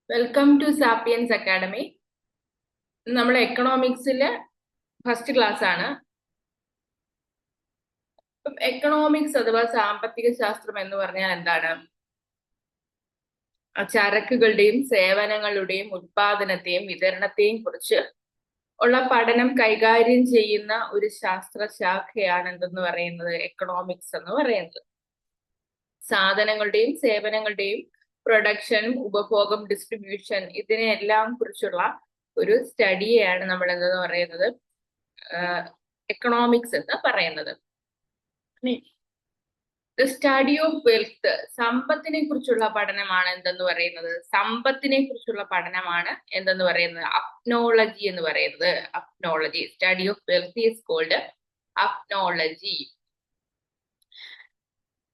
Welcome to Sapiens Academy. നമ്മൾ എക്കണോമിക്സിലെ first class ആണ്. എക്കണോമിക്സ് അഥവാ സാമ്പത്തിക ശാസ്ത്രം എന്ന് പറഞ്ഞാൽ എന്താണ്? ചരക്കുകളുടെയും സേവനങ്ങളുടെയും ഉത്പാദനത്തെയും വിതരണത്തെയും കുറിച്ച് ഉള്ള പഠനം കൈകാര്യം ചെയ്യുന്ന ഒരു ശാസ്ത്രശാഖയാണ് എന്തെന്ന് പറയുന്നത്, എക്കണോമിക്സ് എന്ന് പറയുന്നത്. സാധനങ്ങളുടെയും സേവനങ്ങളുടെയും പ്രൊഡക്ഷനും ഉപഭോഗം, ഡിസ്ട്രിബ്യൂഷൻ, ഇതിനെല്ലാം കുറിച്ചുള്ള ഒരു സ്റ്റഡിയാണ് നമ്മൾ എന്തെന്ന് പറയുന്നത് എക്കണോമിക്സ് എന്ന് പറയുന്നത്. ദ സ്റ്റഡി ഓഫ് വെൽത്ത്, സമ്പത്തിനെ കുറിച്ചുള്ള പഠനമാണ് എന്തെന്ന് പറയുന്നത്, സമ്പത്തിനെ കുറിച്ചുള്ള പഠനമാണ് എന്തെന്ന് പറയുന്നത് അപ്നോളജി എന്ന് പറയുന്നത്. Aphnology, study of wealth is called aphnology.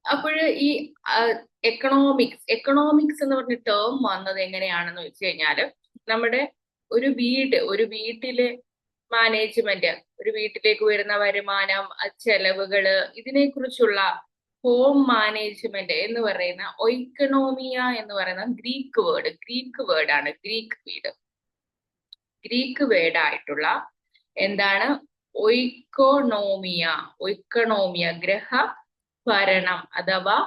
അപ്പോൾ ഈ എക്കണോമിക്സ് എന്ന് പറഞ്ഞ ടേം വന്നത് എങ്ങനെയാണെന്ന് വെച്ച് കഴിഞ്ഞാല്, നമ്മുടെ ഒരു വീട്ടിലെ മാനേജ്മെന്റ്, ഒരു വീട്ടിലേക്ക് വരുന്ന വരുമാനം, ചെലവുകള്, ഇതിനെ കുറിച്ചുള്ള ഹോം മാനേജ്മെന്റ് എന്ന് പറയുന്ന ഒയ്ക്കണോമിയ എന്ന് പറയുന്ന ഗ്രീക്ക് വേർഡ് ആയിട്ടുള്ള എന്താണ് ഒയ്ക്കണോമിയ ഗ്രഹ ഭരണം അഥവാ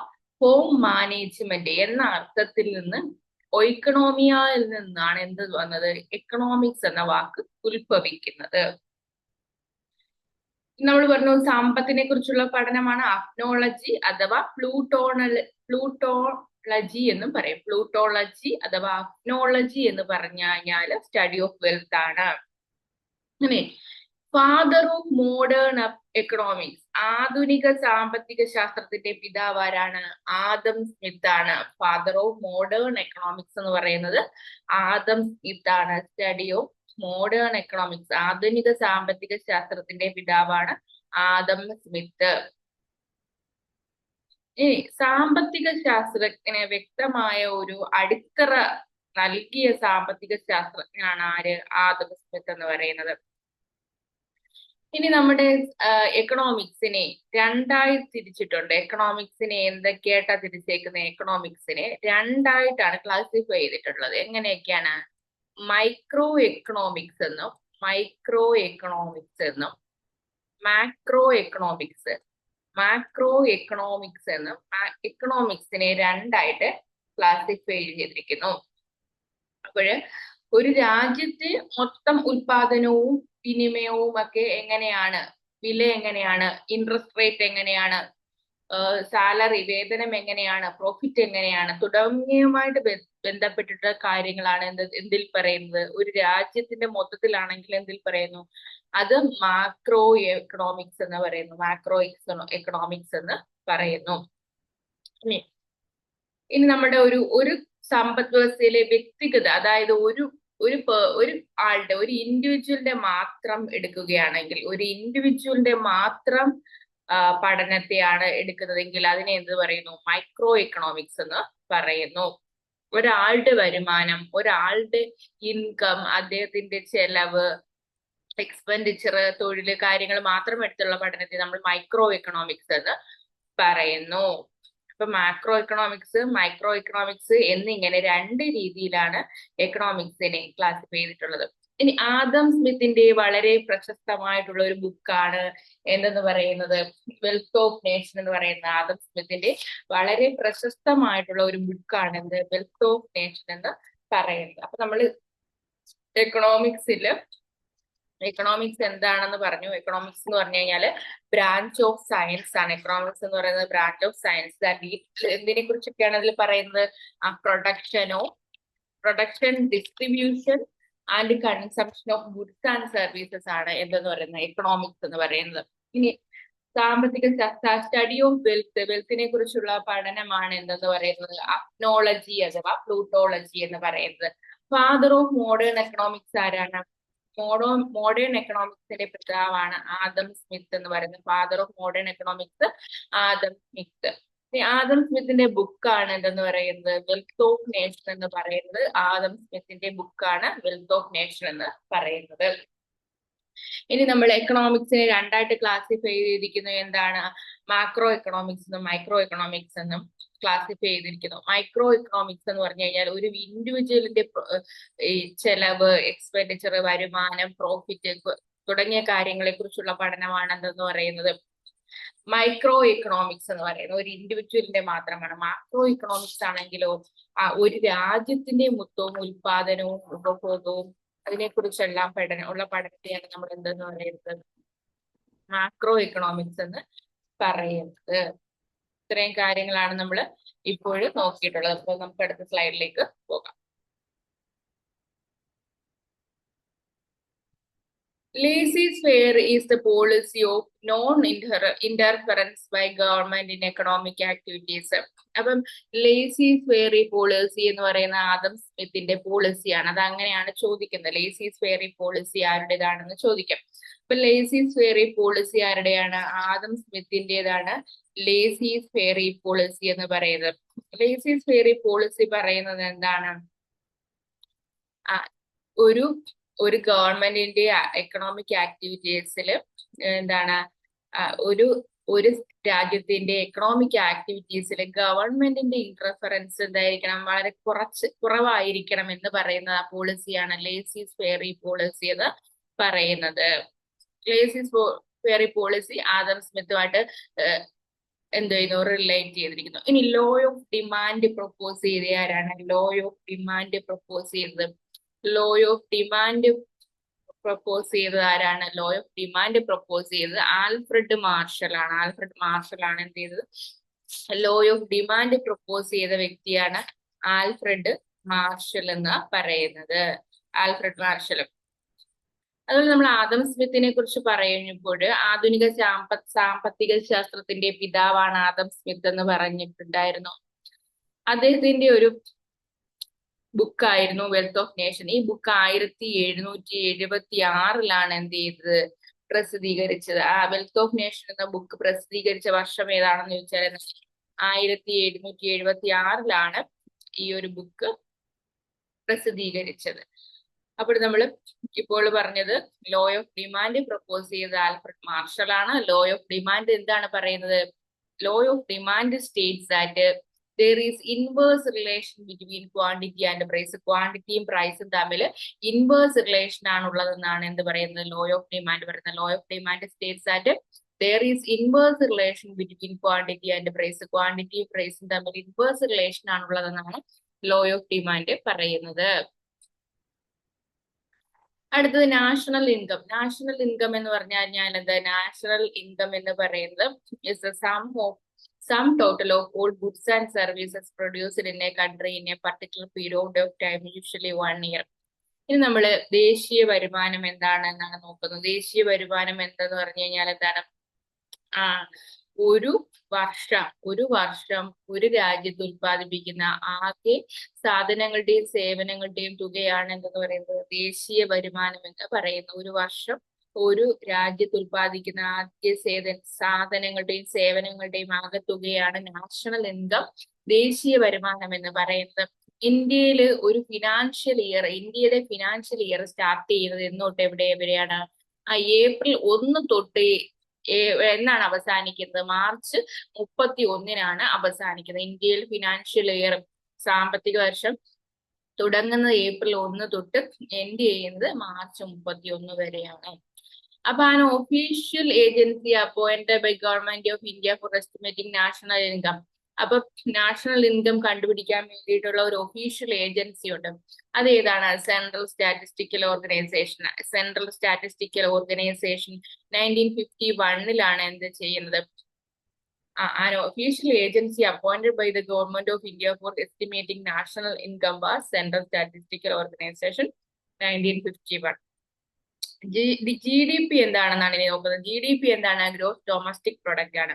ഹോം മാനേജ്മെന്റ് എന്ന അർത്ഥത്തിൽ നിന്ന് ഒയ്ക്കണോമിയയിൽ നിന്നാണ് എന്ത് വന്നത്, എക്കണോമിക്സ് എന്ന വാക്ക് ഉത്ഭവിക്കുന്നത്. നമ്മൾ പറഞ്ഞു സമ്പത്തിനെ കുറിച്ചുള്ള പഠനമാണ് അപ്നോളജി അഥവാ പ്ലൂട്ടോളജി എന്നും പറയും. പ്ലൂട്ടോളജി അഥവാ അപ്നോളജി എന്ന് പറഞ്ഞു കഴിഞ്ഞാൽ സ്റ്റഡി ഓഫ് വെൽത്ത് ആണ്. അങ്ങനെ ഫാദർ ഓഫ് മോഡേൺ എക്കണോമിക്സ്, ആധുനിക സാമ്പത്തിക ശാസ്ത്രത്തിന്റെ പിതാവ് ആരാണ്? ആദം സ്മിത്ത് ആണ്. ഫാദർ ഓഫ് മോഡേൺ എക്കണോമിക്സ് എന്ന് പറയുന്നത് ആദം സ്മിത്ത് ആണ്. സ്റ്റഡി ഓഫ് മോഡേൺ എക്കണോമിക്സ്, ആധുനിക സാമ്പത്തിക ശാസ്ത്രത്തിന്റെ പിതാവാണ് ആദം സ്മിത്ത്. ഇനി സാമ്പത്തിക ശാസ്ത്രജ്ഞന് വ്യക്തമായ ഒരു അടിത്തറ നൽകിയ സാമ്പത്തിക ശാസ്ത്രജ്ഞനാണ് ആര്? ആദം സ്മിത്ത് എന്ന് പറയുന്നത്. ഇനി നമ്മുടെ എക്കണോമിക്സിനെ രണ്ടായി തിരിച്ചിട്ടുണ്ട്. എക്കണോമിക്സിനെ എന്തൊക്കെയായിട്ടാ തിരിച്ചേക്കുന്നത്? എക്കണോമിക്സിനെ രണ്ടായിട്ടാണ് ക്ലാസിഫൈ ചെയ്തിട്ടുള്ളത്. എങ്ങനെയൊക്കെയാണ്? മൈക്രോ എക്കണോമിക്സ് എന്നും മാക്രോ എക്കണോമിക്സ് എന്നും എക്കണോമിക്സിനെ രണ്ടായിട്ട് ക്ലാസിഫൈ ചെയ്തിരിക്കുന്നു. അപ്പോൾ ഒരു രാജ്യത്തെ മൊത്തം ഉൽപാദനവും വിനിമയവും ഒക്കെ എങ്ങനെയാണ്, വില എങ്ങനെയാണ്, ഇൻട്രസ്റ്റ് റേറ്റ് എങ്ങനെയാണ്, സാലറി വേതനം എങ്ങനെയാണ്, പ്രോഫിറ്റ് എങ്ങനെയാണ് തുടങ്ങിയവുമായിട്ട് ബന്ധപ്പെട്ടിട്ടുള്ള കാര്യങ്ങളാണ് എന്തിൽ പറയുന്നത്? ഒരു രാജ്യത്തിന്റെ മൊത്തത്തിലാണെങ്കിൽ എന്തിൽ പറയുന്നു? അത് മാക്രോ എക്കണോമിക്സ് എന്ന് പറയുന്നു. എക്കണോമിക്സ് എന്ന് പറയുന്നു. ഇനി നമ്മുടെ ഒരു സമ്പദ് വ്യവസ്ഥയിലെ വ്യക്തിഗത, അതായത് ഒരു ആളുടെ, ഒരു ഇൻഡിവിജ്വലിന്റെ മാത്രം എടുക്കുകയാണെങ്കിൽ, ഒരു ഇൻഡിവിജ്വലിന്റെ മാത്രം പഠനത്തെയാണ് എടുക്കുന്നതെങ്കിൽ അതിനെ എന്ത് പറയുന്നു? മൈക്രോ എക്കണോമിക്സ് എന്ന് പറയുന്നു. ഒരാളുടെ വരുമാനം, ഒരാളുടെ ഇൻകം, അദ്ദേഹത്തിന്റെ ചെലവ്, എക്സ്പെൻഡിച്ചർ, തൊഴില്, കാര്യങ്ങൾ മാത്രം എടുത്തുള്ള പഠനത്തെ നമ്മൾ മൈക്രോ എക്കണോമിക്സ് എന്ന് പറയുന്നു. ഇപ്പൊ മാക്രോ എക്കണോമിക്സ്, മൈക്രോ എക്കണോമിക്സ് എന്നിങ്ങനെ രണ്ട് രീതിയിലാണ് എക്കണോമിക്സിനെ ക്ലാസിഫൈ ചെയ്തിട്ടുള്ളത്. ഇനി ആദം സ്മിത്തിന്റെ വളരെ പ്രശസ്തമായിട്ടുള്ള ഒരു ബുക്കാണ് എന്തെന്ന് പറയുന്നത്, വെൽത്ത് ഓഫ് നേഷൻ എന്ന് പറയുന്ന ആദം സ്മിത്തിന്റെ വളരെ പ്രശസ്തമായിട്ടുള്ള ഒരു ബുക്കാണ് എന്ത്, വെൽത്ത് ഓഫ് നേഷൻ എന്ന് പറയുന്നത്. അപ്പൊ നമ്മൾ എക്കണോമിക്സ് എന്താണെന്ന് പറഞ്ഞു. എക്കണോമിക്സ് എന്ന് പറഞ്ഞു കഴിഞ്ഞാല് ബ്രാഞ്ച് ഓഫ് സയൻസ് ആണ്. എക്കണോമിക്സ് എന്ന് പറയുന്നത് ബ്രാഞ്ച് ഓഫ് സയൻസ്. എന്തിനെ കുറിച്ചൊക്കെയാണ് അതിൽ പറയുന്നത്? Production, distribution and consumption of goods and services ആണ് എന്തെന്ന് പറയുന്നത് എക്കണോമിക്സ് എന്ന് പറയുന്നത്. ഇനി സാമ്പത്തിക സ്റ്റഡി ഓഫ് വെൽത്തിനെ കുറിച്ചുള്ള പഠനമാണ് എന്തെന്ന് പറയുന്നത് അപ്നോളജി അഥവാ പ്ലൂട്ടോളജി എന്ന് പറയുന്നത്. ഫാദർ ഓഫ് മോഡേൺ എക്കണോമിക്സ് ആരാണ്? മോഡേൺ എക്കണോമിക്സിന്റെ പിതാവാണ് ആദം സ്മിത്ത് എന്ന് പറയുന്നത്. Father of modern economics Adam Smith. Adam സ്മിത്തിന്റെ ബുക്കാണ് എന്തെന്ന് പറയുന്നത് വെൽത്ത് ഓഫ് നേഷൻ എന്ന് പറയുന്നത്. ആദം സ്മിത്തിന്റെ ബുക്കാണ് വെൽത്ത് ഓഫ് നേഷൻ എന്ന് പറയുന്നത്. ഇനി നമ്മൾ എക്കണോമിക്സിനെ രണ്ടായിട്ട് ക്ലാസിഫൈ ചെയ്തിരിക്കുന്നത് എന്താണ്? മാക്രോ എക്കണോമിക്സ് എന്നും മൈക്രോ എക്കണോമിക്സ് എന്നും. ക്ലാസിഫൈ ചെയ്തിരിക്കുന്നു. മൈക്രോ ഇക്കണോമിക്സ് എന്ന് പറഞ്ഞു കഴിഞ്ഞാൽ ഒരു ഇൻഡിവിജ്വലിന്റെ ഈ ചെലവ്, എക്സ്പെൻഡിച്ചർ, വരുമാനം, പ്രോഫിറ്റ് തുടങ്ങിയ കാര്യങ്ങളെ കുറിച്ചുള്ള പഠനമാണ് എന്തെന്ന് പറയുന്നത് മൈക്രോ ഇക്കണോമിക്സ് എന്ന് പറയുന്നത്. ഒരു ഇൻഡിവിജ്വലിന്റെ മാത്രമാണ്. മാക്രോ ഇക്കണോമിക്സ് ആണെങ്കിലോ ഒരു രാജ്യത്തിന്റെ മൊത്തവും ഉൽപാദനവും ഉപഭോഗവും അതിനെക്കുറിച്ചെല്ലാം പഠനത്തെയാണ് നമ്മൾ എന്തെന്ന് പറയുന്നത് മാക്രോ ഇക്കണോമിക്സ് എന്ന് പറയുന്നത്. ഇത്രയും കാര്യങ്ങളാണ് നമ്മൾ ഇപ്പോൾ നോക്കിയിട്ടുള്ളത്. അപ്പോൾ നമുക്ക് അടുത്ത സ്ലൈഡിലേക്ക് പോകാം. Laissez-faire is the policy of non-interference by government in economic activities. അപ്പം ലേസി-ഫെയറി പോളിസി എന്ന് പറയുന്ന ആദം സ്മിത്തിന്റെ പോളിസിയാണ്. അത് അങ്ങനെയാണ് ചോദിക്കുന്നത്. ലേസി-ഫെയറി പോളിസി ആരുടേതാണെന്ന് ചോദിക്കാം. അപ്പൊ ലേസി-ഫെയറി പോളിസി ആരുടെയാണ്? ആദം സ്മിത്തിൻ്റെതാണ് ലേസി-ഫെയറി പോളിസി എന്ന് പറയുന്നത്. ലേസി-ഫെയറി പോളിസി പറയുന്നത് എന്താണ്? ഒരു ഗവൺമെന്റിന്റെ എക്കണോമിക് ആക്ടിവിറ്റീസിൽ എന്താണ് ഒരു രാജ്യത്തിന്റെ എക്കണോമിക് ആക്ടിവിറ്റീസിൽ ഗവൺമെന്റിന്റെ ഇന്റർഫറൻസ് എന്തായിരിക്കണം? വളരെ കുറവായിരിക്കണം എന്ന് പറയുന്ന പോളിസിയാണ് ലേസി-ഫെയറി പോളിസി എന്ന് പറയുന്നത്. ലേസി-ഫെയറി പോളിസി ആദം സ്മിത്തുമായിട്ട് എന്ത് ചെയ്യുന്നു? റിലേറ്റ് ചെയ്തിരിക്കുന്നു. ഇനി ലോ ഓഫ് ഡിമാൻഡ് പ്രൊപ്പോസ് ചെയ്ത ആരാണ്? ലോ ഓഫ് ഡിമാൻഡ് പ്രൊപ്പോസ് ചെയ്തത് ലോ ഓഫ് ഡിമാൻഡ് പ്രൊപ്പോസ് ചെയ്തത് ആരാണ്? ലോ ഓഫ് ഡിമാൻഡ് പ്രൊപ്പോസ് ചെയ്തത് ആൽഫ്രഡ് മാർഷൽ ആണ്. ആൽഫ്രഡ് മാർഷൽ ആണ് എന്ത് ചെയ്തത്? ലോ ഓഫ് ഡിമാൻഡ് പ്രൊപ്പോസ് ചെയ്ത വ്യക്തിയാണ് ആൽഫ്രഡ് മാർഷൽ എന്ന് പറയുന്നത്. Alfred marshal. അതുപോലെ നമ്മൾ ആദം സ്മിത്തിനെ കുറിച്ച് പറയുമ്പോൾ ആധുനിക സാമ്പത്തിക ശാസ്ത്രത്തിന്റെ പിതാവാണ് ആദം സ്മിത്ത് എന്ന് പറഞ്ഞിട്ടുണ്ടായിരുന്നു. അദ്ദേഹത്തിന്റെ ഒരു ബുക്കായിരുന്നു വെൽത്ത് ഓഫ് നേഷൻ. ഈ ബുക്ക് 1776 എന്ത് ചെയ്തത്? പ്രസിദ്ധീകരിച്ചത്. വെൽത്ത് ഓഫ് നേഷൻ എന്ന ബുക്ക് പ്രസിദ്ധീകരിച്ച വർഷം ഏതാണെന്ന് ചോദിച്ചാൽ 1776 ഈ ഒരു ബുക്ക് പ്രസിദ്ധീകരിച്ചത്. അപ്പോൾ നമ്മൾ ഇപ്പോൾ പറഞ്ഞത് ലോ ഓഫ് ഡിമാൻഡ് പ്രൊപ്പോസ് ചെയ്ത ആൽഫ്രഡ് മാർഷൽ ആണ്. ലോ ഓഫ് ഡിമാൻഡ് എന്താണ് പറയുന്നത്? Law of demand states that there is inverse relation between quantity and price. ക്വാണ്ടിറ്റിയും പ്രൈസും തമ്മിൽ ഇൻവേഴ്സ് റിലേഷൻ ആണുള്ളതെന്നാണ് എന്ത് പറയുന്നത്? ലോ ഓഫ് ഡിമാൻഡ് പറയുന്നത്. Law of demand states that there is inverse relation between quantity and price. ക്വാണ്ടിറ്റിയും പ്രൈസും തമ്മിൽ ഇൻവേഴ്സ് റിലേഷൻ ആണുള്ളതെന്നാണ് ലോ ഓഫ് ഡിമാൻഡ് പറയുന്നത്. അടുത്തത് നാഷണൽ ഇൻകം. നാഷണൽ ഇൻകം എന്ന് പറഞ്ഞു കഴിഞ്ഞാൽ എന്താ? നാഷണൽ ഇൻകം എന്ന് പറയുന്നത് is the sum total of all goods and services produced in a country in a particular period of time, usually 1 year. ഇനി നമ്മൾ ദേശീയ വരുമാനം എന്താണെന്നാണ് നോക്കുന്നത്. ദേശീയ വരുമാനം എന്തെന്ന് പറഞ്ഞു കഴിഞ്ഞാൽ എന്താണ്? ഒരു വർഷം ഒരു രാജ്യത്ത് ഉൽപ്പാദിപ്പിക്കുന്ന ആകെ സാധനങ്ങളുടെയും സേവനങ്ങളുടെയും തുകയാണ് എന്തെന്ന് പറയുന്നത്? ദേശീയ വരുമാനം എന്ന് പറയുന്നത്. ഒരു വർഷം ഒരു രാജ്യത്ത് ഉൽപ്പാദിക്കുന്ന ആദ്യ സാധനങ്ങളുടെയും സേവനങ്ങളുടെയും ആകെ തുകയാണ് നാഷണൽ ഇൻകം, ദേശീയ വരുമാനം എന്ന് പറയുന്നത്. ഇന്ത്യയില് ഒരു ഇന്ത്യയുടെ ഫിനാൻഷ്യൽ ഇയർ സ്റ്റാർട്ട് ചെയ്യുന്നത് എന്നോട്ട് എവിടെയാണ്? ഏപ്രിൽ 1 തൊട്ട് എന്നാണ് അവസാനിക്കുന്നത്? മാർച്ച് 31 അവസാനിക്കുന്നത്. ഇന്ത്യയിൽ ഫിനാൻഷ്യൽ ഇയർ സാമ്പത്തിക വർഷം തുടങ്ങുന്നത് ഏപ്രിൽ 1 തൊട്ട് എൻഡ് ചെയ്യുന്നത് മാർച്ച് 31 വരെയാണ്. അപ്പൊ an official agency appointed by Government of India for estimating national income. അപ്പൊ നാഷണൽ ഇൻകം കണ്ടുപിടിക്കാൻ വേണ്ടിയിട്ടുള്ള ഒരു ഒഫീഷ്യൽ ഏജൻസി ഉണ്ട്. അത് ഏതാണ്? Central statistical organisation. 1951 എന്ത് ചെയ്യുന്നത്? an official agency appointed by the Government of India for estimating national income was Central Statistical Organization, 1951. GDP എന്താണെന്നാണ് ഇനി നോക്കുന്നത്. GDP എന്താണ്? ഗ്രോസ് ഡൊമസ്റ്റിക് പ്രൊഡക്റ്റ് ആണ്.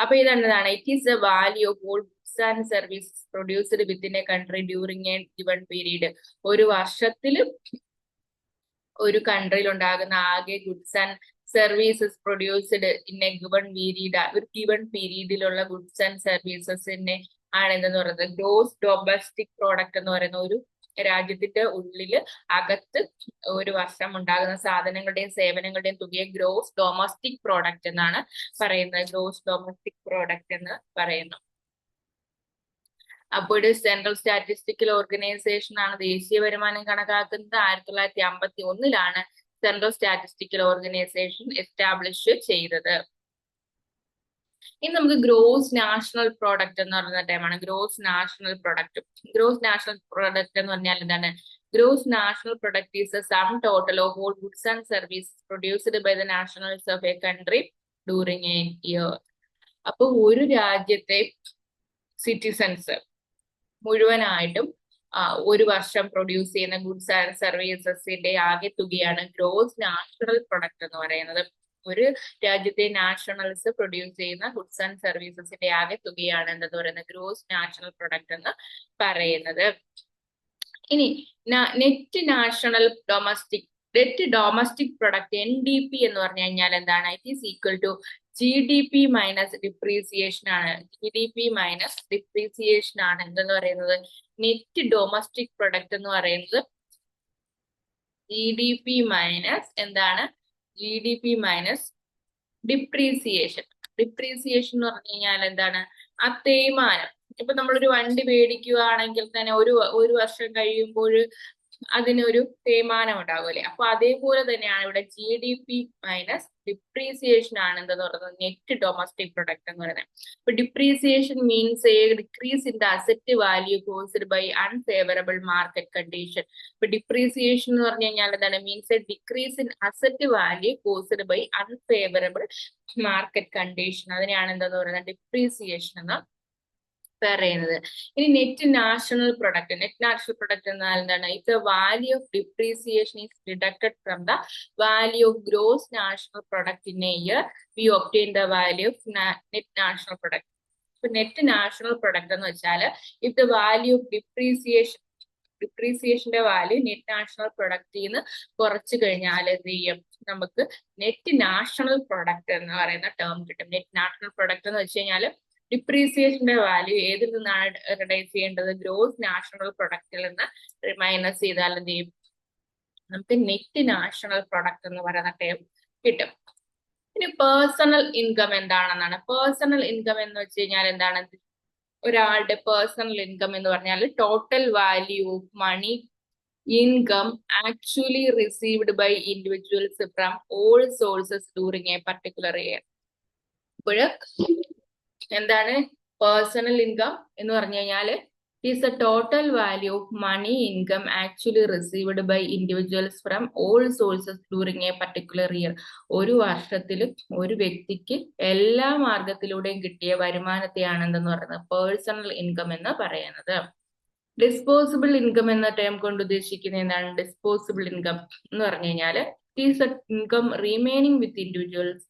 അപ്പൊ ഇതെന്താണ്? It is A value of goods and services produced within A country during A given period. ഒരു വർഷത്തിൽ ഒരു കൺട്രിയിൽ ഉണ്ടാകുന്ന ആകെ goods and services produced in A given period. ഒരു ഗിവൺ പീരീഡിലുള്ള ഗുഡ്സ് ആൻഡ് സർവീസസിനെ ആണ് എന്തെന്ന് പറയുന്നത്? ഗ്രോസ് ഡൊമസ്റ്റിക് പ്രോഡക്റ്റ് എന്ന് പറയുന്ന ഒരു രാജ്യത്തിന്റെ അകത്ത് ഒരു വർഷം ഉണ്ടാകുന്ന സാധനങ്ങളുടെയും സേവനങ്ങളുടെയും തുകയെ ഗ്രോസ് ഡൊമസ്റ്റിക് പ്രോഡക്റ്റ് എന്നാണ് പറയുന്നത്. ഗ്രോസ് ഡൊമസ്റ്റിക് പ്രോഡക്റ്റ് എന്ന് പറയുന്നു. അപ്പോൾ സെൻട്രൽ സ്റ്റാറ്റിസ്റ്റിക്കൽ ഓർഗനൈസേഷൻ ആണ് ദേശീയ വരുമാനം കണക്കാക്കുന്നത്. 1951 സെൻട്രൽ സ്റ്റാറ്റിസ്റ്റിക്കൽ ഓർഗനൈസേഷൻ എസ്റ്റാബ്ലിഷ് ചെയ്തത്. ഇനി നമുക്ക് ഗ്രോസ് നാഷണൽ പ്രോഡക്റ്റ് എന്ന് പറയുന്ന ടൈമാണ്. Gross national product. Gross national product എന്ന് പറഞ്ഞാൽ എന്താണ്? Gross national product is a sum total of all goods and service produced by the nationals of a country during a year. അപ്പൊ ഒരു രാജ്യത്തെ citizens മുഴുവനായിട്ടും ഒരു വർഷം പ്രൊഡ്യൂസ് ചെയ്യുന്ന ഗുഡ്സ് ആൻഡ് സർവീസസിന്റെ ആകെ തുകയാണ് ഗ്രോസ് നാഷണൽ പ്രൊഡക്റ്റ് എന്ന് പറയുന്നത്. ഒരു രാജ്യത്തെ നാഷണൽസ് പ്രൊഡ്യൂസ് ചെയ്യുന്ന ഗുഡ്സ് ആൻഡ് സർവീസസിന്റെ ആകെ തുകയാണ് എന്തെന്ന് പറയുന്നത്? ഗ്രോസ് നാഷണൽ പ്രൊഡക്റ്റ് എന്ന് പറയുന്നത്. ഇനി net national domestic product NDP എന്ന് പറഞ്ഞു കഴിഞ്ഞാൽ എന്താണ്? It is equal to GDP minus depreciation ആണ്. GDP മൈനസ് ഡിപ്രീസിയേഷൻ ആണ് എന്തെന്ന് പറയുന്നത്? നെറ്റ് ഡൊമസ്റ്റിക് പ്രൊഡക്റ്റ് എന്ന് പറയുന്നത് GDP മൈനസ് എന്താണ്? GDP minus depreciation. ഡിപ്രീസിയേഷൻ എന്ന് പറഞ്ഞു കഴിഞ്ഞാൽ എന്താണ്? ആ തേയ്മാനം. ഇപ്പൊ നമ്മളൊരു വണ്ടി മേടിക്കുകയാണെങ്കിൽ തന്നെ ഒരു വർഷം കഴിയുമ്പോൾ അതിനൊരു തേയ്മാനം ഉണ്ടാകുമല്ലേ? അപ്പൊ അതേപോലെ തന്നെയാണ് ഇവിടെ GDP മൈനസ് ഡിപ്രീസിയേഷൻ ആണ് എന്തെന്ന് പറയുന്നത്? നെറ്റ് ഡൊമസ്റ്റിക് പ്രൊഡക്റ്റ് എന്ന് പറയുന്നത്. ഇപ്പൊ depreciation means a decrease in the asset value caused by unfavourable market condition. ഇപ്പൊ ഡിപ്രീസിയേഷൻ എന്ന് പറഞ്ഞു കഴിഞ്ഞാൽ എന്താണ്? Means a decrease in asset value caused by unfavourable market condition. അതിനെയാണ് എന്താന്ന് പറയുന്നത്? ഡിപ്രീസിയേഷൻ എന്ന് പറയുന്നത്. ഇനി net national product. Net national product എന്നാൽ എന്താണ്? If the value of depreciation is deducted from the value of gross national product in a year we obtain the value of net national product. ഇപ്പൊ net national product എന്ന് വെച്ചാൽ if the value of ഡിപ്രീസിയേഷന്റെ value net national പ്രൊഡക്റ്റിൽ നിന്ന് കുറച്ചു കഴിഞ്ഞാൽ എന്ത് ചെയ്യും? നമുക്ക് നെറ്റ് നാഷണൽ പ്രൊഡക്റ്റ് എന്ന് പറയുന്ന ടേം കിട്ടും. നെറ്റ് നാഷണൽ പ്രൊഡക്റ്റ് എന്ന് വെച്ച് കഴിഞ്ഞാൽ ഡിപ്രീസിയേഷന്റെ വാല്യൂ ഏതിൽ നിന്നാണ് റിഡൈസ് ചെയ്യേണ്ടത്? ഗ്രോസ് നാഷണൽ പ്രൊഡക്റ്റിൽ നിന്ന് മൈനസ് ചെയ്താൽ എന്ത് ചെയ്യും? നമുക്ക് നെറ്റ് നാഷണൽ പ്രൊഡക്റ്റ് എന്ന് പറയുന്ന ടേം കിട്ടും. ഇനി പേഴ്സണൽ ഇൻകം എന്താണെന്നാണ്. പേഴ്സണൽ ഇൻകം എന്ന് വെച്ച് കഴിഞ്ഞാൽ എന്താണ്? ഒരാളുടെ പേഴ്സണൽ ഇൻകം എന്ന് പറഞ്ഞാൽ total value of money income actually received by individuals from all sources during a particular year. ഇപ്പോൾ എന്താണ് പേഴ്സണൽ ഇൻകം എന്ന് പറഞ്ഞു കഴിഞ്ഞാൽ is a total value of money income actually received by individuals from all sources during a particular year. ഒരു വർഷത്തിൽ ഒരു വ്യക്തിക്ക് എല്ലാ മാർഗത്തിലൂടെയും കിട്ടിയ വരുമാനത്തെയാണ് എന്തെന്ന് പറയുന്നത്? പേഴ്സണൽ ഇൻകം എന്ന് പറയുന്നത്. ഡിസ്പോസിബിൾ ഇൻകം എന്ന ടേം കൊണ്ട് ഉദ്ദേശിക്കുന്നത് എന്താണ്? ഡിസ്പോസിബിൾ ഇൻകം എന്ന് പറഞ്ഞു കഴിഞ്ഞാൽ it is A income remaining with individuals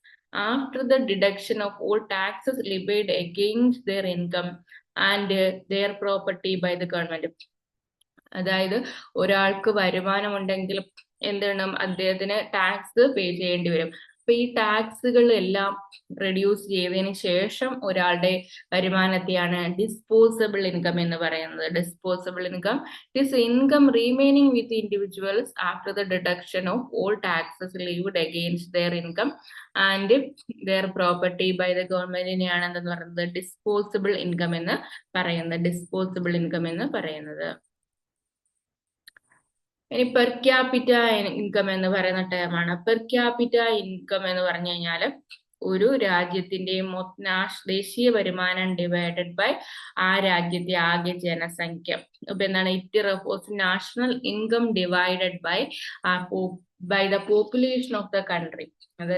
after the deduction of all taxes levied against their income and their property by the government. അതായത് ഒരാൾക്ക് വരുമാനമുണ്ടെങ്കിൽ എന്താണ്? അദ്ദേഹത്തിന് ടാക്സ് പേ ചെയ്യേണ്ടി വരും. അപ്പൊ ഈ ടാക്സുകളെല്ലാം റെഡ്യൂസ് ചെയ്തതിന് ശേഷം ഒരാളുടെ വരുമാനത്തെയാണ് ഡിസ്പോസബിൾ ഇൻകം എന്ന് പറയുന്നത്. Disposable income is income remaining with individuals after the deduction of all taxes levied against their income and their property by the ഗവൺമെന്റിനെയാണ് എന്തെന്ന് പറയുന്നത്? ഡിസ്പോസബിൾ ഇൻകം എന്ന് പറയുന്നത്. ഡിസ്പോസബിൾ ഇൻകം എന്ന് പറയുന്നത്. ഇനി പെർ ക്യാപിറ്റ ഇൻകം എന്ന് പറയുന്ന ടേമാണ്. പെർ ക്യാപിറ്റ ഇൻകം എന്ന് പറഞ്ഞു കഴിഞ്ഞാൽ ഒരു രാജ്യത്തിന്റെ ദേശീയ വരുമാനം ഡിവൈഡഡ് ബൈ ആ രാജ്യത്തെ ആകെ ജനസംഖ്യ. ഇപ്പൊ എന്താണ്? It refers national income divided by the population of the country. അത്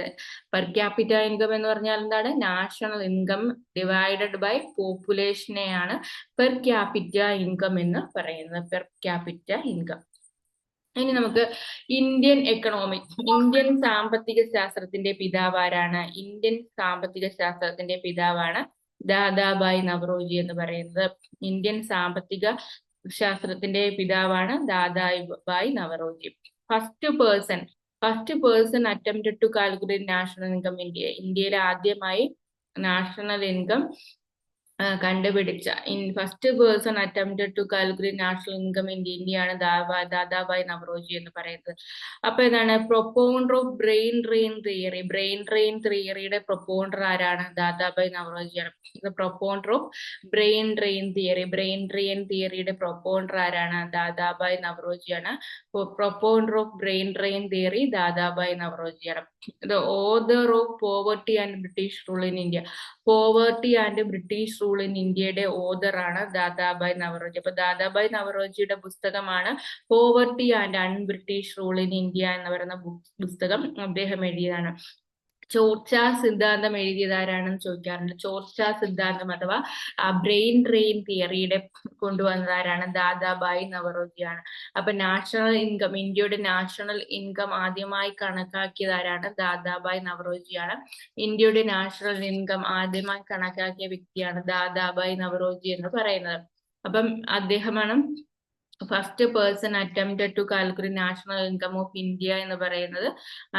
പെർ ക്യാപിറ്റ ഇൻകം എന്ന് പറഞ്ഞാൽ എന്താണ്? നാഷണൽ ഇൻകം ഡിവൈഡഡ് ബൈ പോപ്പുലേഷനെയാണ് പെർ ക്യാപിറ്റ ഇൻകം എന്ന് പറയുന്നത്. Per capita income. ഇനി നമുക്ക് ഇന്ത്യൻ ഇന്ത്യൻ സാമ്പത്തിക ശാസ്ത്രത്തിന്റെ പിതാവ് ആരാണ്? ഇന്ത്യൻ സാമ്പത്തിക ശാസ്ത്രത്തിന്റെ പിതാവാണ് ദാദാഭായ് നവറോജി എന്ന് പറയുന്നത്. ഇന്ത്യൻ സാമ്പത്തിക ശാസ്ത്രത്തിന്റെ പിതാവാണ് Dadabhai Naoroji. First person attempted to calculate national income ഇന്ത്യയിൽ ആദ്യമായി നാഷണൽ ഇൻകം കണ്ടുപിടിച്ച first person attempted to calculate national income in ഇന്ത്യയാണ് ദാദാബായ് നവറോജി എന്ന് പറയുന്നത്. അപ്പൊ ഇതാണ് propounder of brain drain theory. Brain drain തിയറിയുടെ പ്രൊപ്പൗണ്ടർ ആരാണ്? ദാദാബായ് നവറോജിയാണ്. Propounder of brain drain theory. Brain drain തിയറിയുടെ പ്രൊപ്പൗണ്ടർ ആരാണ്? ദാദാബായ് നവറോജിയാണ്. Propounder of brain drain theory Dadabhai നവറോജിയാണ്. The author of poverty and British rule in India. Poverty and British rule in ഇന്ത്യയുടെ author ആണ് ദാദാബായ് നവറോജി. അപ്പൊ ദാദാബായ് നവറോജിയുടെ പുസ്തകമാണ് poverty and un British rule in India എന്ന് പറയുന്ന പുസ്തകം അദ്ദേഹം എഴുതിയതാണ്. ചോർച്ചാ സിദ്ധാന്തം എഴുതിയത് ആരാണെന്ന് ചോദിക്കാറുണ്ട്. ചോർച്ചാ സിദ്ധാന്തം അഥവാ ബ്രെയിൻ ഡ്രെയിൻ തിയറിയുടെ കൊണ്ടുവന്നത് ആരാണ്? ദാദാബായ് നവറോജിയാണ്. അപ്പൊ നാഷണൽ ഇൻകം, ഇന്ത്യയുടെ നാഷണൽ ഇൻകം ആദ്യമായി കണക്കാക്കിയത് ആരാണ്? ദാദാബായ് നവറോജിയാണ്. ഇന്ത്യയുടെ നാഷണൽ ഇൻകം ആദ്യമായി കണക്കാക്കിയ വ്യക്തിയാണ് ദാദാബായ് നവറോജി എന്ന് പറയുന്നത്. അപ്പം അദ്ദേഹമാണ് first person attempted to calculate national income of India എന്ന് പറയുന്നത്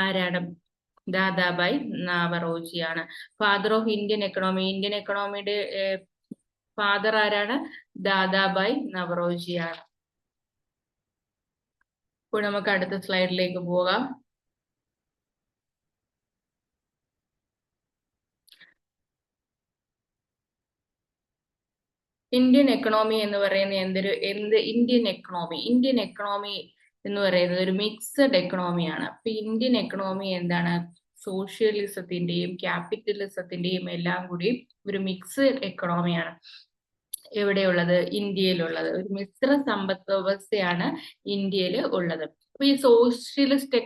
ആരാണ്? ദാദാബായ് നവറോജിയാണ്. Father of Indian economy. Indian എക്കണോമിയുടെ ഫാദർ ആരാണ്? ദാദാബായ് നവറോജിയാണ്. ഇപ്പോൾ നമുക്ക് അടുത്ത സ്ലൈഡിലേക്ക് പോകാം. ഇന്ത്യൻ എക്കണോമി എന്ന് പറയുന്ന ഇന്ത്യൻ എക്കണോമി എന്ന് പറയുന്നത് ഒരു മിക്സഡ് എക്കണോമിയാണ്. അപ്പൊ ഇന്ത്യൻ എക്കണോമി എന്താണ്? സോഷ്യലിസത്തിന്റെയും ക്യാപിറ്റലിസത്തിന്റെയും എല്ലാം കൂടി ഒരു മിക്സഡ് എക്കണോമിയാണ് എവിടെയുള്ളത്? ഇന്ത്യയിലുള്ളത്. ഒരു മിശ്ര സമ്പദ് വ്യവസ്ഥയാണ് ഇന്ത്യയിൽ ഉള്ളത്. അപ്പൊ ഈ സോഷ്യലിസ്റ്റ്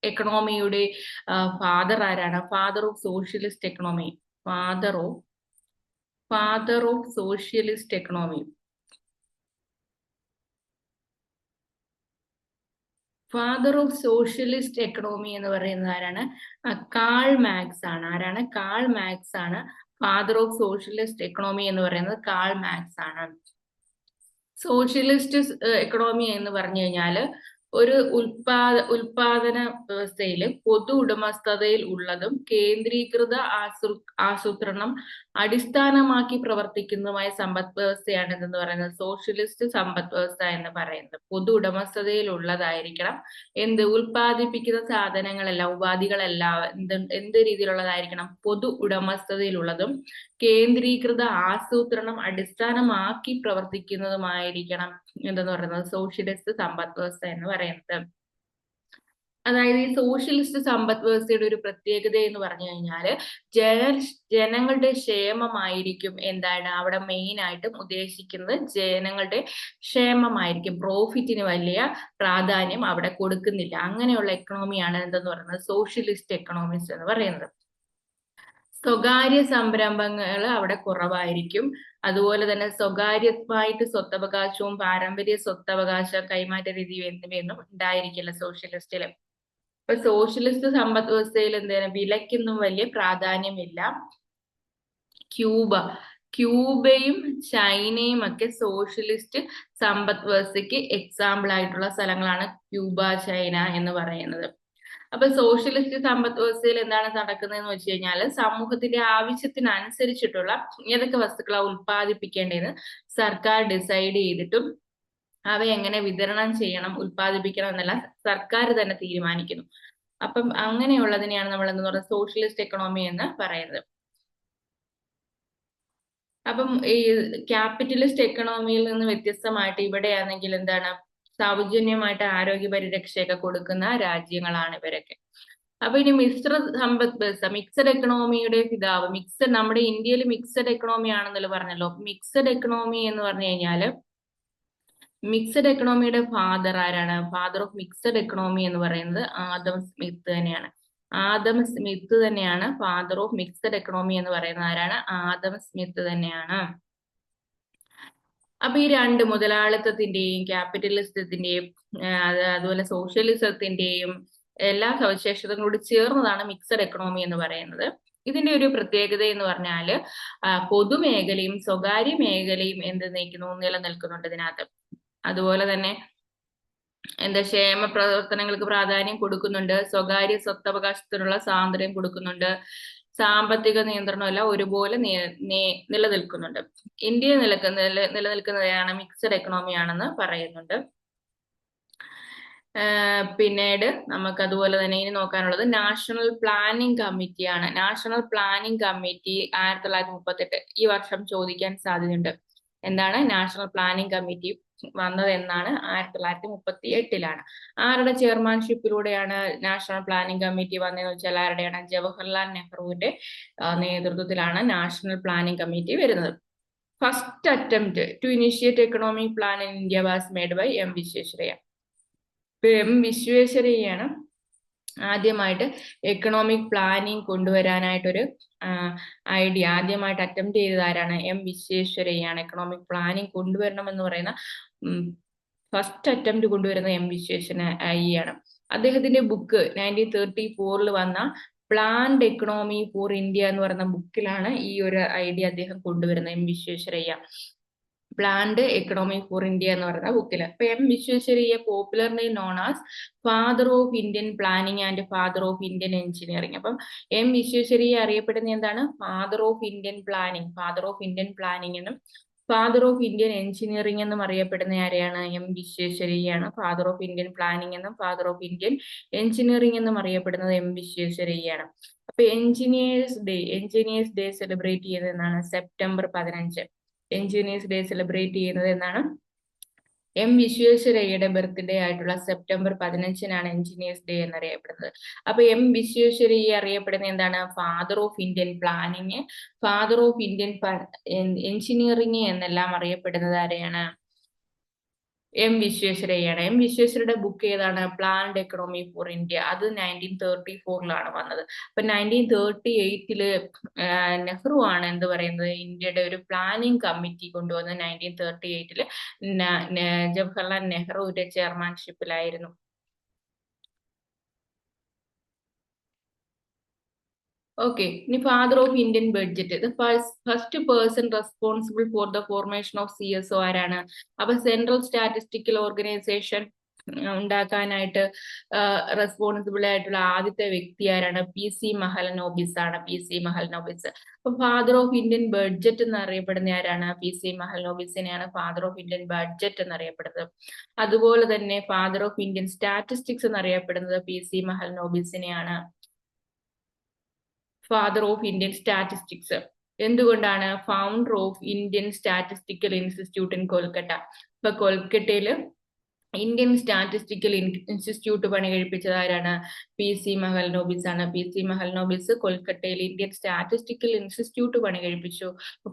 എക്കണോമിയുടെ ഫാദർ ആരാണ്? Father of socialist economy. Father of socialist economy. Father of socialist economy എന്ന് പറയുന്നത് ആരാണ്? കാൾ മാർക്സ് ആണ്. ആരാണ്? കാൾ മാർക്സ് ആണ്. ഫാദർ ഓഫ് സോഷ്യലിസ്റ്റ് എക്കണോമി എന്ന് പറയുന്നത് കാൾ മാർക്സ് ആണ്. സോഷ്യലിസ്റ്റ് എക്കണോമി എന്ന് പറഞ്ഞു കഴിഞ്ഞാൽ ഒരു ഉൽപാദന വ്യവസ്ഥയിൽ പൊതു ഉടമസ്ഥതയിൽ ഉള്ളതും കേന്ദ്രീകൃത ആസൂത്രണം അടിസ്ഥാനമാക്കി പ്രവർത്തിക്കുന്നതുമായ സമ്പദ് വ്യവസ്ഥയാണ് എന്തെന്ന് പറയുന്നത്? സോഷ്യലിസ്റ്റ് സമ്പദ് വ്യവസ്ഥ എന്ന് പറയുന്നത്. പൊതു ഉടമസ്ഥതയിൽ ഉള്ളതായിരിക്കണം. ഉൽപാദിപ്പിക്കുന്ന സാധനങ്ങളെല്ലാം, ഉപാധികളെല്ലാം എന്ത് രീതിയിലുള്ളതായിരിക്കണം? പൊതു ഉടമസ്ഥതയിലുള്ളതും കേന്ദ്രീകൃത ആസൂത്രണം അടിസ്ഥാനമാക്കി പ്രവർത്തിക്കുന്നതുമായിരിക്കണം എന്തെന്ന് പറയുന്നത്? സോഷ്യലിസ്റ്റ് സമ്പദ് വ്യവസ്ഥ എന്ന് പറയുന്നത്. അതായത് ഈ സോഷ്യലിസ്റ്റ് സമ്പദ് വ്യവസ്ഥയുടെ ഒരു പ്രത്യേകത എന്ന് പറഞ്ഞു കഴിഞ്ഞാല് ജനങ്ങളുടെ ക്ഷേമമായിരിക്കും എന്താണ് അവിടെ മെയിൻ ആയിട്ടും ഉദ്ദേശിക്കുന്നത്. ജനങ്ങളുടെ ക്ഷേമമായിരിക്കും. പ്രോഫിറ്റിന് വലിയ പ്രാധാന്യം അവിടെ കൊടുക്കുന്നില്ല. അങ്ങനെയുള്ള എക്കണോമിയാണ് എന്തെന്ന് പറയുന്നത്? സോഷ്യലിസ്റ്റ് എക്കണോമിക്സ് എന്ന് പറയുന്നത്. സ്വകാര്യ സംരംഭങ്ങൾ അവിടെ കുറവായിരിക്കും. അതുപോലെ തന്നെ സ്വകാര്യമായിട്ട് സ്വത്തവകാശവും പാരമ്പര്യ സ്വത്തവകാശ കൈമാറ്റ രീതി എന്നിവയൊന്നും ഉണ്ടായിരിക്കില്ല സോഷ്യലിസ്റ്റില്. ഇപ്പൊ സോഷ്യലിസ്റ്റ് സമ്പദ് വ്യവസ്ഥയിൽ എന്താണ്? വിലയ്ക്കൊന്നും വലിയ പ്രാധാന്യമില്ല. ക്യൂബയും ചൈനയും ഒക്കെ സോഷ്യലിസ്റ്റ് സമ്പദ് വ്യവസ്ഥയ്ക്ക് എക്സാമ്പിൾ ആയിട്ടുള്ള സ്ഥലങ്ങളാണ് ക്യൂബ, ചൈന എന്ന് പറയുന്നത്. അപ്പൊ സോഷ്യലിസ്റ്റ് സമ്പദ് വ്യവസ്ഥയിൽ എന്താണ് നടക്കുന്നതെന്ന് വെച്ച് കഴിഞ്ഞാൽ സമൂഹത്തിന്റെ ആവശ്യത്തിനനുസരിച്ചിട്ടുള്ള ഏതൊക്കെ വസ്തുക്കളാണ് ഉൽപ്പാദിപ്പിക്കേണ്ടതെന്ന് സർക്കാർ ഡിസൈഡ് ചെയ്തിട്ടും അവ എങ്ങനെ വിതരണം ചെയ്യണം, ഉൽപ്പാദിപ്പിക്കണം എന്നെല്ലാം സർക്കാർ തന്നെ തീരുമാനിക്കുന്നു. അപ്പം അങ്ങനെയുള്ളതിനെയാണ് നമ്മൾ എന്ന് പറയുന്നത് സോഷ്യലിസ്റ്റ് എക്കണോമി എന്ന് പറയുന്നത്. അപ്പം ഈ ക്യാപിറ്റലിസ്റ്റ് എക്കണോമിയിൽ നിന്ന് വ്യത്യസ്തമായിട്ട് ഇവിടെയാണെങ്കിൽ എന്താണ്? സൗജന്യമായിട്ട് ആരോഗ്യ പരിരക്ഷയൊക്കെ കൊടുക്കുന്ന രാജ്യങ്ങളാണ് ഇവരൊക്കെ. അപ്പൊ ഇനി മിശ്ര സമ്പദ് വ്യവസ്ഥ, മിക്സഡ് എക്കണോമിയുടെ പിതാവ്. നമ്മുടെ ഇന്ത്യയിൽ മിക്സഡ് എക്കണോമി ആണെന്നല്ലോ പറഞ്ഞല്ലോ. മിക്സഡ് എക്കണോമി എന്ന് പറഞ്ഞു കഴിഞ്ഞാല് മിക്സഡ് എക്കണോമിയുടെ ഫാദർ ആരാണ്? ഫാദർ ഓഫ് മിക്സഡ് എക്കണോമി എന്ന് പറയുന്നത് ആദം സ്മിത്ത് തന്നെയാണ്. ആദം സ്മിത്ത് തന്നെയാണ് ഫാദർ ഓഫ് മിക്സഡ് എക്കണോമി എന്ന് പറയുന്നത്. ആരാണ്? ആദം സ്മിത്ത് തന്നെയാണ്. അപ്പൊ ഈ രണ്ട് മുതലാളിത്തത്തിന്റെയും ക്യാപിറ്റലിസത്തിന്റെയും അതുപോലെ സോഷ്യലിസത്തിന്റെയും എല്ലാ സവിശേഷതകളും കൂടി ചേർന്നതാണ് മിക്സഡ് എക്കണോമി എന്ന് പറയുന്നത്. ഇതിന്റെ ഒരു പ്രത്യേകത എന്ന് പറഞ്ഞാല് പൊതുമേഖലയും സ്വകാര്യ മേഖലയും നിലനിൽക്കുന്നുണ്ട് ഇതിനകത്ത്. അതുപോലെ തന്നെ ക്ഷേമ പ്രവർത്തനങ്ങൾക്ക് പ്രാധാന്യം കൊടുക്കുന്നുണ്ട്. സ്വകാര്യ സ്വത്തവകാശത്തിനുള്ള സ്വാതന്ത്ര്യം കൊടുക്കുന്നുണ്ട്. സാമ്പത്തിക നിയന്ത്രണമെല്ലാം ഒരുപോലെ നിലനിൽക്കുന്നുണ്ട്. ഇന്ത്യയിൽ നിലനിൽക്കുന്നതാണ് മിക്സഡ് എക്കണോമി ആണെന്ന് പറയുന്നുണ്ട്. പിന്നീട് നമുക്ക് അതുപോലെ തന്നെ ഇനി നോക്കാനുള്ളത് നാഷണൽ പ്ലാനിംഗ് കമ്മിറ്റിയാണ്. നാഷണൽ പ്ലാനിംഗ് കമ്മിറ്റി 1938 ഈ വർഷം ചോദിക്കാൻ സാധ്യതയുണ്ട്. എന്താണ് നാഷണൽ പ്ലാനിംഗ് കമ്മിറ്റി വന്നത് എന്നാണ്? 1938 ആരുടെ ചെയർമാൻഷിപ്പിലൂടെയാണ് നാഷണൽ പ്ലാനിംഗ് കമ്മിറ്റി വന്നതെന്ന് വെച്ചാൽ ആരുടെയാണ്? ജവഹർലാൽ നെഹ്റുവിന്റെ നേതൃത്വത്തിലാണ് നാഷണൽ പ്ലാനിംഗ് കമ്മിറ്റി വരുന്നത്. First attempt to initiate economic plan in India was made by M Visvesvaraya. M വിശ്വേശ്വരയ്യാണ് ആദ്യമായിട്ട് എക്കണോമിക് പ്ലാനിങ് കൊണ്ടുവരാനായിട്ടൊരു ഐഡിയ ആദ്യമായിട്ട് അറ്റംപ്റ്റ് ചെയ്തത് ആരാണ്? എം വിശ്വേശ്വരയ്യാണ്. എക്കണോമിക് പ്ലാനിങ് കൊണ്ടുവരണമെന്ന് പറയുന്ന ഫസ്റ്റ് അറ്റംപ്റ്റ് കൊണ്ടുവരുന്നത് എം വിശ്വേശ്വരയ്യാണ്. അദ്ദേഹത്തിന്റെ ബുക്ക് 1934 വന്ന പ്ലാൻഡ് എക്കണോമി ഫോർ ഇന്ത്യ എന്ന് പറയുന്ന ബുക്കിലാണ് ഈ ഒരു ഐഡിയ അദ്ദേഹം കൊണ്ടുവരുന്നത്, M Visvesvaraya. Planned economy for India എന്ന് പറയുന്ന ബുക്കിൽ. അപ്പൊ M Visvesvaraya popularly known as father of Indian planning and father of Indian engineering. അപ്പം എം വിശ്വേശ്വരയ്യ അറിയപ്പെടുന്ന എന്താണ്? Father of Indian planning, father of Indian planning എന്നും ഫാദർ ഓഫ് ഇന്ത്യൻ എഞ്ചിനീയറിംഗ് എന്നും അറിയപ്പെടുന്ന ആരെയാണ്? എം വിശ്വേശ്വരയ്യാണ്. ഫാദർ ഓഫ് ഇന്ത്യൻ പ്ലാനിങ് എന്നും father of Indian engineering എന്നും അറിയപ്പെടുന്നത് എം വിശ്വേശ്വരയ്യാണ്. അപ്പൊ എഞ്ചിനീയേഴ്സ് ഡേ സെലിബ്രേറ്റ് ചെയ്യുന്നത് എന്നാണ്? സെപ്റ്റംബർ 15. എഞ്ചിനീയേഴ്സ് ഡേ സെലിബ്രേറ്റ് ചെയ്യുന്നത് എന്നാണ്? എം വിശ്വേശ്വരയ്യയുടെ ബർത്ത്ഡേ ആയിട്ടുള്ള സെപ്റ്റംബർ 15 എഞ്ചിനീയേഴ്സ് ഡേ എന്നറിയപ്പെടുന്നത്. അപ്പൊ എം വിശ്വേശ്വരയ്യ അറിയപ്പെടുന്ന എന്താണ്? Father of Indian planning, father of Indian engineering എന്നെല്ലാം അറിയപ്പെടുന്നത് ആരെയാണ്? എം വിശ്വേശ്വരയ്യാണ്. എം വിശ്വേശ്വരയുടെ ബുക്ക് ഏതാണ്? Planned economy for India. അത് 1934 വന്നത്. അപ്പൊ 1938 നെഹ്റു ആണ് എന്ത് പറയുന്നത്? ഇന്ത്യയുടെ ഒരു പ്ലാനിങ് കമ്മിറ്റി കൊണ്ടുവന്നത് 1938 ജവഹർലാൽ നെഹ്റുവിന്റെ ചെയർമാൻഷിപ്പിലായിരുന്നു. ഓക്കെ, ഇനി father of Indian budget. First person responsible for the formation of CSO ആരാണ്? അപ്പൊ സെൻട്രൽ സ്റ്റാറ്റിസ്റ്റിക്കൽ ഓർഗനൈസേഷൻ ഉണ്ടാക്കാനായിട്ട് റെസ്പോൺസിബിൾ ആയിട്ടുള്ള ആദ്യത്തെ വ്യക്തി ആരാണ്? PC മഹലനോബിസ് ആണ്. PC മഹലനോബിസ്. അപ്പൊ ഫാദർ ഓഫ് ഇന്ത്യൻ ബഡ്ജറ്റ് എന്നറിയപ്പെടുന്ന ആരാണ്? PC മഹലനോബിസിനെയാണ് ഫാദർ ഓഫ് ഇന്ത്യൻ ബഡ്ജറ്റ് എന്നറിയപ്പെടുന്നത്. അതുപോലെ തന്നെ ഫാദർ ഓഫ് ഇന്ത്യൻ സ്റ്റാറ്റിസ്റ്റിക്സ് എന്നറിയപ്പെടുന്നത് PC മഹലനോബിസിനെയാണ്. ഫാദർ ഓഫ് ഇന്ത്യൻ സ്റ്റാറ്റിസ്റ്റിക്സ് എന്തുകൊണ്ടാണ്? Founder of Indian statistical institute in Kolkata. ഇപ്പൊ കൊൽക്കത്തയില് ഇന്ത്യൻ സ്റ്റാറ്റിസ്റ്റിക്കൽ ഇൻസ്റ്റിറ്റ്യൂട്ട് പണി കഴിപ്പിച്ചത് ആരാണ്? PC മഹലനോബിസ് ആണ്. PC മഹലനോബിസ് കൊൽക്കത്തയിൽ ഇന്ത്യൻ സ്റ്റാറ്റിസ്റ്റിക്കൽ ഇൻസ്റ്റിറ്റ്യൂട്ട് പണി കഴിപ്പിച്ചു.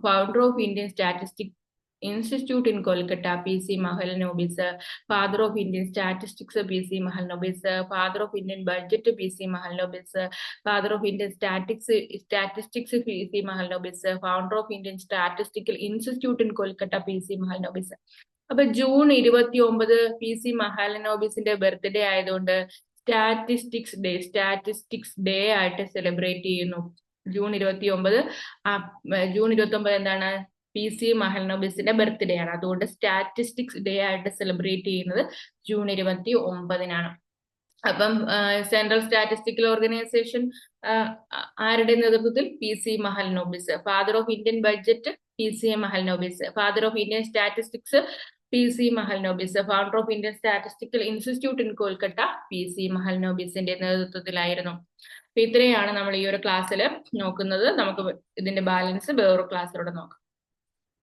Founder of Indian statistic institute in Kolkata PC Mahalanobis. Father of Indian statistics PC Mahalanobis. Father of Indian budget PC Mahalanobis. Father of Indian statistics PC Mahalanobis. Founder of Indian statistical institute in Kolkata PC Mahalanobis. അപ്പൊ June 29 PC മഹലനോബിസിന്റെ birthday ആയതുകൊണ്ട് statistics day ആയിട്ട് celebrate ചെയ്യുന്നു. June 29 എന്താണ്? PC മഹലനോബിസിന്റെ birthday ആണ്. അതുകൊണ്ട് statistics day ആയിട്ട് celebrate ചെയ്യുന്നത് June 29. അപ്പം സെൻട്രൽ സ്റ്റാറ്റിസ്റ്റിക്കൽ ഓർഗനൈസേഷൻ ആരുടെ നേതൃത്വത്തിൽ? PC Mahalanobis. Father of Indian budget PC Mahalanobis. Father of Indian statistics PC Mahalanobis. Founder of Indian statistical institute in Kolkata PC മഹലനോബിസിന്റെ നേതൃത്വത്തിലായിരുന്നു. അപ്പൊ ഇത്രയാണ് നമ്മൾ ഈ ഒരു ക്ലാസ്സിൽ നോക്കുന്നത്. നമുക്ക് ഇതിന്റെ ബാലൻസ് വേറൊരു ക്ലാസ്സിലൂടെ നോക്കാം.